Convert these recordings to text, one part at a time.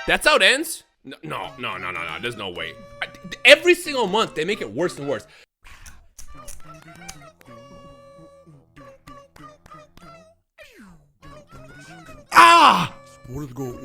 That's how it ends? No. There's no way. Every single month, they make it worse and worse. Ah! What is go?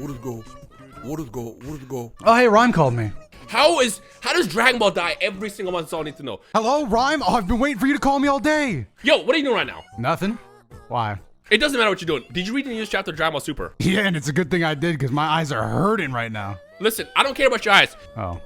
Oh, hey, Rhyme called me. How does Dragon Ball die every single month? That's all I need to know. Hello, Rhyme? Oh, I've been waiting for you to call me all day. Yo, what are you doing right now? Nothing. Why? It doesn't matter what you're doing. Did you read the newest chapter of Dragon Ball Super? Yeah, and it's a good thing I did because my eyes are hurting right now. Listen, I don't care about your eyes. Oh.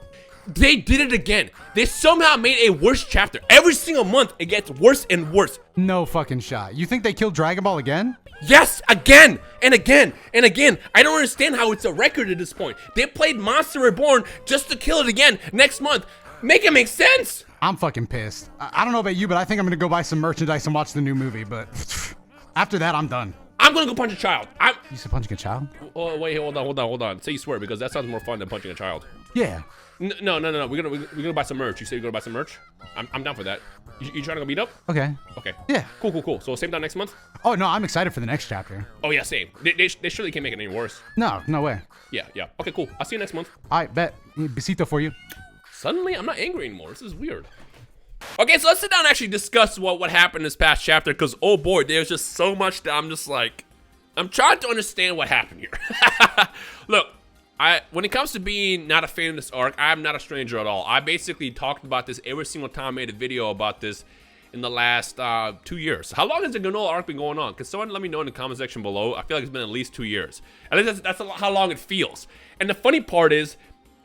They did it again. They somehow made a worse chapter. Every single month, it gets worse and worse. No fucking shot. You think they killed Dragon Ball again? Yes, again and again and again. I don't understand how it's a record at this point. They played Monster Reborn just to kill it again next month. Make it make sense. I'm fucking pissed. I don't know about you, but I think I'm gonna go buy some merchandise and watch the new movie, but after that, I'm done. I'm gonna go punch a child. You said punching a child? Oh, wait, hold on. Say you swear, because that sounds more fun than punching a child. Yeah. No. We're gonna buy some merch. You say you're gonna buy some merch? I'm down for that. You trying to go meet up? Okay. Okay. Yeah. Cool. So same time next month? Oh, no, I'm excited for the next chapter. Oh, yeah, same. They surely can't make it any worse. No way. Yeah. Okay, cool. I'll see you next month. I bet. Besito for you. Suddenly, I'm not angry anymore. This is weird. Okay, so let's sit down and actually discuss what happened this past chapter, because, oh boy, there's just so much that I'm just like, I'm trying to understand what happened here. Look, when it comes to being not a fan of this arc, I'm not a stranger at all. I basically talked about this every single time I made a video about this in the last 2 years. How long has the Granola arc been going on? Can someone let me know in the comment section below? I feel like it's been at least 2 years. At least that's how long it feels. And the funny part is,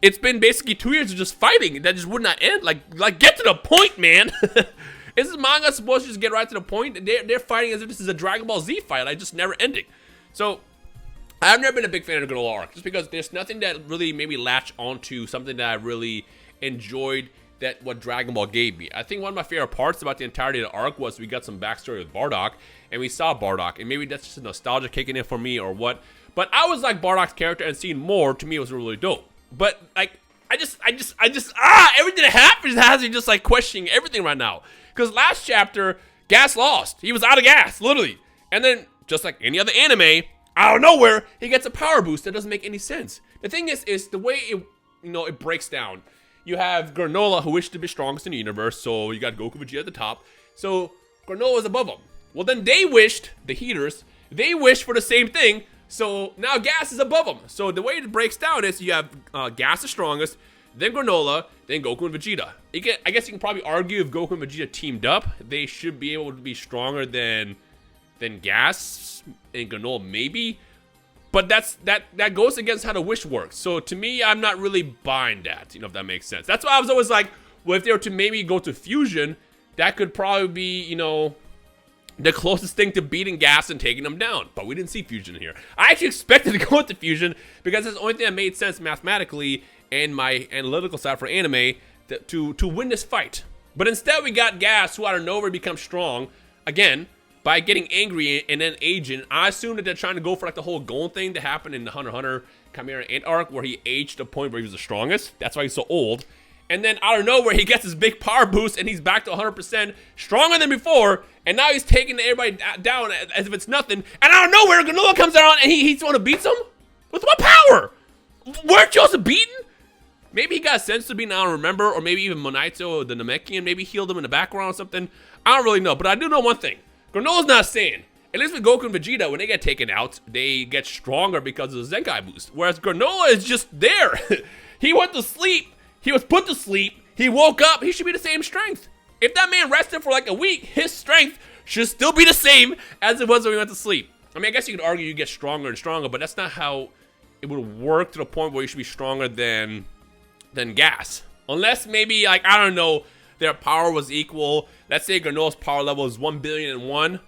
it's been basically 2 years of just fighting that just would not end. Like get to the point, man. Is this manga supposed to just get right to the point? They're fighting as if this is a Dragon Ball Z fight, like just never ending. So I've never been a big fan of the Granola arc, just because there's nothing that really made me latch onto something that I really enjoyed that what Dragon Ball gave me. I think one of my favorite parts about the entirety of the arc was we got some backstory with Bardock, and we saw Bardock, and maybe that's just nostalgia kicking in for me or what. But I was like Bardock's character, and seeing more to me was really dope. But like, everything that happens has me just like questioning everything right now. Because last chapter, Gas lost. He was out of gas, literally. And then, just like any other anime, out of nowhere, he gets a power boost that doesn't make any sense. The thing is the way it breaks down. You have Granola, who wished to be strongest in the universe, so you got Goku Vegeta at the top. So Granola is above him. Well, then they wished, the Heaters, they wished for the same thing. So now Gas is above him. So the way it breaks down is you have Gas the strongest, then Granola, then Goku and Vegeta. I guess you can probably argue if Goku and Vegeta teamed up, they should be able to be stronger than Gas and Granola maybe. But that goes against how the wish works. So to me, I'm not really buying that, if that makes sense. That's why I was always like, well, if they were to maybe go to fusion, that could probably be, the closest thing to beating Gas and taking them down. But we didn't see fusion here. I actually expected to go into fusion because it's the only thing that made sense mathematically and my analytical side for anime to win this fight. But instead we got Gas, who out of nowhere becomes strong, again, by getting angry and then aging. I assume that they're trying to go for like the whole Gon thing that happened in the Hunter x Hunter Chimera Ant arc, where he aged to the point where he was the strongest. That's why he's so old. And then out of nowhere, he gets his big power boost, and he's back to 100%, stronger than before, and now he's taking everybody down as if it's nothing. And out of nowhere, Granola comes out, and he's the one who beats him? With what power? Weren't you also beaten? Maybe he got sense to beat, I don't remember, or maybe even Monaito, the Namekian, maybe healed him in the background or something. I don't really know, but I do know one thing. Granola's not Saiyan. At least with Goku and Vegeta, when they get taken out, they get stronger because of the Zenkai boost. Whereas Granola is just there. He went to sleep. He was put to sleep. He woke up. He should be the same strength. If that man rested for like a week, his strength should still be the same as it was when he went to sleep. I mean, I guess you could argue you get stronger and stronger, but that's not how it would work to the point where you should be stronger than Gas. Unless maybe, like, I don't know, their power was equal. Let's say Granola's power level is 1,000,000,001.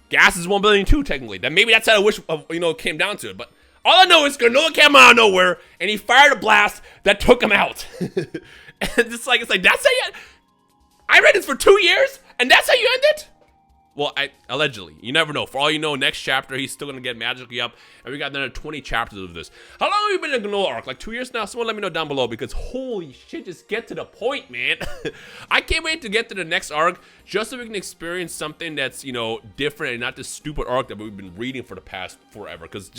Gas is 1,000,000,002 technically. Then maybe that's how I wish, came down to it. But all I know is Granola came out of nowhere and he fired a blast that took him out. And it's like that's how you. I read this for 2 years and that's how you end it. Well, allegedly. You never know. For all you know, next chapter, he's still going to get magically up. And we got another 20 chapters of this. How long have you been in the Granola arc? Like 2 years now? Someone let me know down below, because holy shit, just get to the point, man. I can't wait to get to the next arc just so we can experience something that's, you know, different and not this stupid arc that we've been reading for the past forever. Because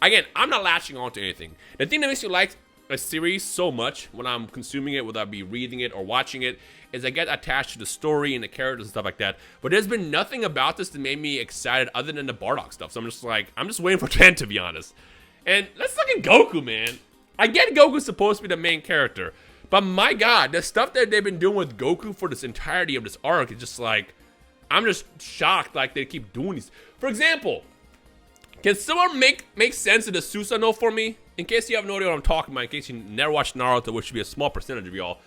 again, I'm not latching on to anything. The thing that makes me like a series so much when I'm consuming it, whether I be reading it or watching it, is I get attached to the story and the characters and stuff like that. But there's been nothing about this that made me excited other than the Bardock stuff. So I'm just waiting for 10, to be honest. And let's look at Goku, man. I get Goku's supposed to be the main character, but my God, the stuff that they've been doing with Goku for this entirety of this arc is just like, I'm just shocked like they keep doing these. For example, can someone make sense of the Susanoo for me? In case you have no idea what I'm talking about, in case you never watched Naruto, which should be a small percentage of y'all.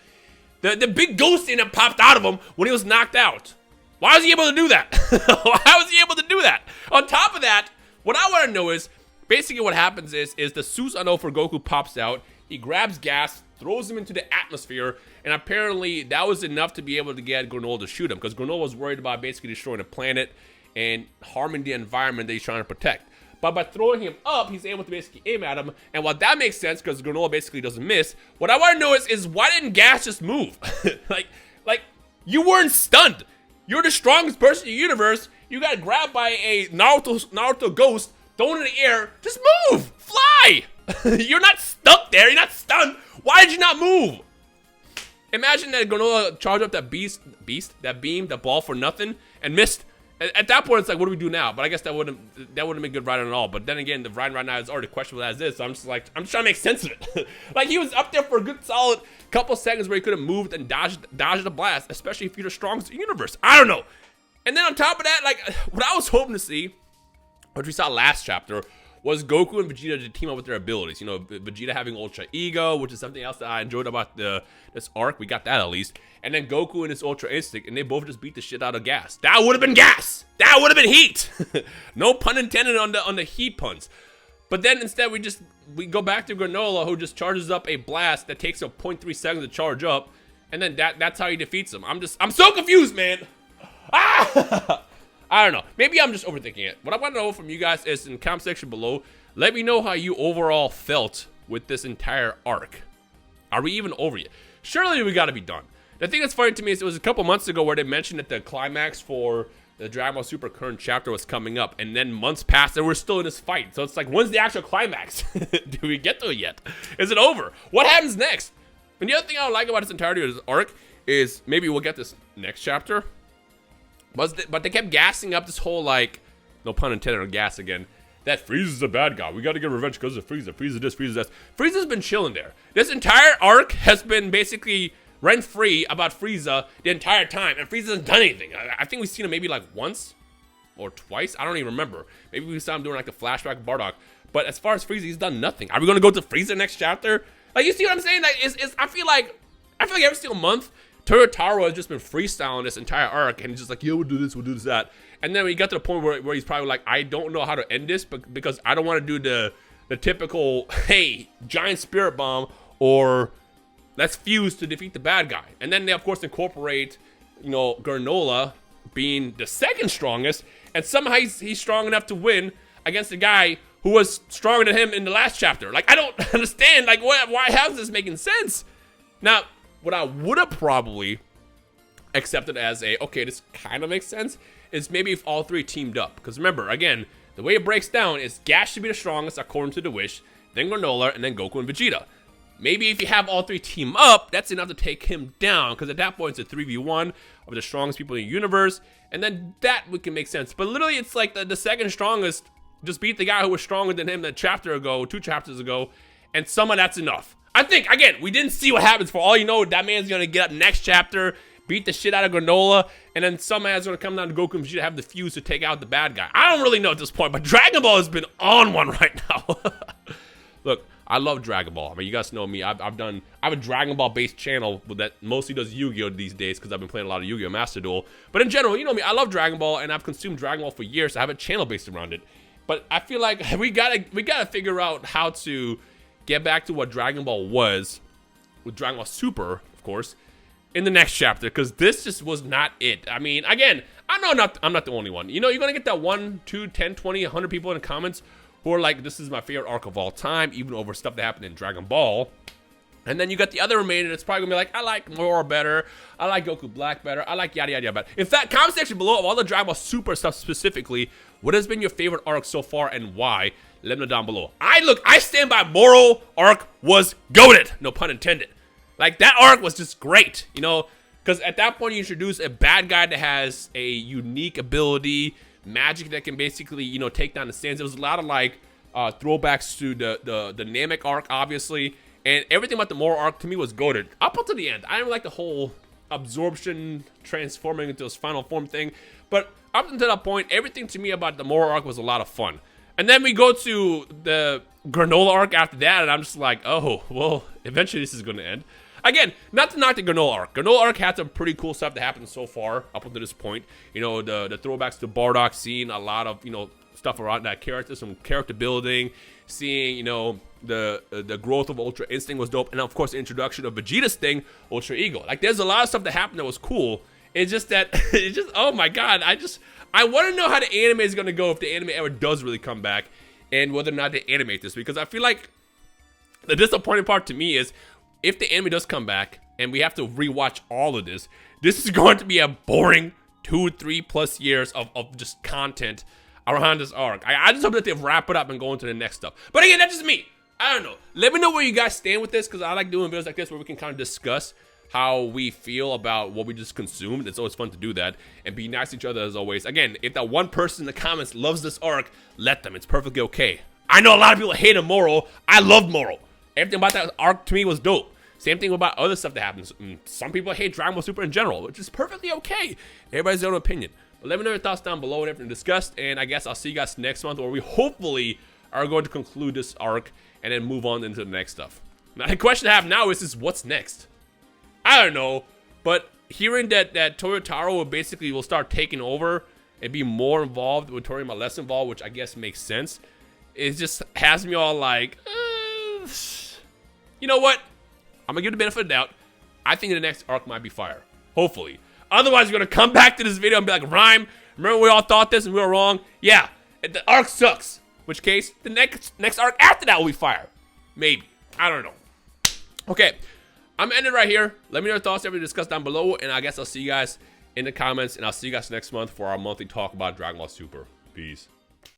The big ghost thing that popped out of him when he was knocked out. Why was he able to do that? Why was he able to do that? On top of that, what I want to know is, basically what happens is the Susanoo for Goku pops out, he grabs gas, throws him into the atmosphere, and apparently that was enough to be able to get Granola to shoot him, because Granola was worried about basically destroying the planet and harming the environment that he's trying to protect. But by throwing him up, he's able to basically aim at him. And while that makes sense, because Granola basically doesn't miss, what I want to know is why didn't Gas just move? like, you weren't stunned. You're the strongest person in the universe. You got grabbed by a Naruto ghost, thrown in the air. Just move! Fly! You're not stuck there. You're not stunned. Why did you not move? Imagine that Granola charged up that that beam, that ball for nothing, and missed. At that point, it's like, what do we do now? But I guess that wouldn't be good writing at all. But then again, the writing right now is already questionable as is. So I'm just trying to make sense of it. Like, he was up there for a good solid couple seconds where he could have moved and dodged the blast, especially if you're the strongest in the universe. I don't know. And then on top of that, like, what I was hoping to see, which we saw last chapter, was Goku and Vegeta to team up with their abilities. You know, Vegeta having Ultra Ego, which is something else that I enjoyed about this arc. We got that at least. And then Goku and his Ultra Instinct, and they both just beat the shit out of Gas. That would have been gas. That would have been heat. No pun intended on the heat puns. But then instead we go back to Granola, who just charges up a blast that takes a 0.3 seconds to charge up, and then that's how he defeats him. I'm so confused, man. Ah! I don't know. Maybe I'm just overthinking it. What I want to know from you guys is in the comment section below, let me know how you overall felt with this entire arc. Are we even over yet? Surely we got to be done. The thing that's funny to me is it was a couple months ago where they mentioned that the climax for the Dragon Ball Super current chapter was coming up, and then months passed and we're still in this fight. So it's like, when's the actual climax? Do we get to it yet? Is it over? What happens next? And the other thing I like about this entirety of this arc is maybe we'll get this next chapter. But they kept gassing up this whole, like, no pun intended on gas again, that Frieza's a bad guy. We got to get revenge because of Frieza. Frieza this, Frieza that. Frieza's been chilling there. This entire arc has been basically rent-free about Frieza the entire time, and Frieza hasn't done anything. I think we've seen him maybe like once or twice. I don't even remember. Maybe we saw him doing like the flashback Bardock. But as far as Frieza, he's done nothing. Are we going to go to Frieza next chapter? Like, you see what I'm saying? Like, I feel like every single month, Toyotaro has just been freestyling this entire arc, and he's just like, yeah, we'll do this, that. And then we got to the point where he's probably like, I don't know how to end this, but because I don't want to do the typical, hey, giant spirit bomb, or let's fuse to defeat the bad guy. And then they, of course, incorporate, you know, Granola being the second strongest, and somehow he's strong enough to win against a guy who was stronger than him in the last chapter. Like, I don't understand, like, why how's this making sense? Now, what I would have probably accepted as okay, this kind of makes sense, is maybe if all three teamed up. Because remember, again, the way it breaks down is Gas should be the strongest according to the wish, then Granola, and then Goku and Vegeta. Maybe if you have all three team up, that's enough to take him down, because at that point it's a 3v1 of the strongest people in the universe, and then that would can make sense. But literally, it's like the second strongest just beat the guy who was stronger than him a chapter ago, 2 chapters ago, and somehow that's enough. I think, again, we didn't see what happens. For all you know, that man's going to get up next chapter, beat the shit out of Granola, and then somehow it's going to come down to Goku and Vegeta to have the fuse to take out the bad guy. I don't really know at this point, but Dragon Ball has been on one right now. Look, I love Dragon Ball. I mean, you guys know me. I have a Dragon Ball based channel that mostly does Yu-Gi-Oh these days because I've been playing a lot of Yu-Gi-Oh Master Duel. But in general, you know me, I love Dragon Ball, and I've consumed Dragon Ball for years. So I have a channel based around it. But I feel like we gotta figure out how to get back to what Dragon Ball was with Dragon Ball Super, of course, in the next chapter, because this just was not it. I mean, again, I know I'm not the only one. You know, you're gonna get that 1, 2, 10, 20, 100 people in the comments who are like, this is my favorite arc of all time, even over stuff that happened in Dragon Ball. And then you got the other remainder that's probably gonna be like, I like Moro better, I like Goku Black better, I like yada yada yada better. In fact, comment section below of all the Dragon Ball Super stuff specifically, what has been your favorite arc so far and why? Let me know down below. I stand by Moro arc was goated, no pun intended. Like, that arc was just great, you know, because at that point you introduce a bad guy that has a unique ability, magic that can basically, you know, take down the stands. There was a lot of like throwbacks to the Namek arc, obviously. And everything about the Moro arc to me was goated. Up until the end. I didn't like the whole absorption, transforming into this final form thing. But up until that point, everything to me about the Moro arc was a lot of fun. And then we go to the Granola arc after that, and I'm just like, oh, well, eventually this is going to end. Again, not to knock the Granola arc. Granola arc had some pretty cool stuff that happened so far up until this point. You know, the throwbacks to Bardock, seeing a lot of, you know, stuff around that character, some character building, seeing, you know, the growth of Ultra Instinct was dope, and of course the introduction of Vegeta's thing, Ultra Ego. Like, there's a lot of stuff that happened that was cool. It's just that it's just, oh my god, I want to know how the anime is gonna go if the anime ever does really come back, and whether or not they animate this, because I feel like the disappointing part to me is if the anime does come back and we have to rewatch all of this is going to be a boring 2-3+ years of just content around this arc. I just hope that they wrap it up and go into the next stuff. But again, that's just me. I don't know. Let me know where you guys stand with this, because I like doing videos like this where we can kind of discuss how we feel about what we just consumed. It's always fun to do that and be nice to each other as always. Again, if that one person in the comments loves this arc, let them. It's perfectly okay. I know a lot of people hate Moro. I love Moro. Everything about that arc to me was dope. Same thing about other stuff that happens. Some people hate Dragon Ball Super in general, which is perfectly okay. Everybody's their own opinion. But let me know your thoughts down below and everything discussed. And I guess I'll see you guys next month, where we hopefully are going to conclude this arc and then move on into the next stuff. Now, the question I have now is what's next? I don't know, but hearing that Toyotaro will start taking over and be more involved with Toriyama less involved, which I guess makes sense, it just has me all like, you know what? I'm gonna give the benefit of the doubt. I think the next arc might be fire. Hopefully. Otherwise, you're gonna come back to this video and be like, Rhyme, remember we all thought this and we were wrong? Yeah, the arc sucks. In which case, the next arc after that will be fire. Maybe. I don't know. Okay, I'm ending right here. Let me know your thoughts, everything discussed down below, and I guess I'll see you guys in the comments, and I'll see you guys next month for our monthly talk about Dragon Ball Super. Peace.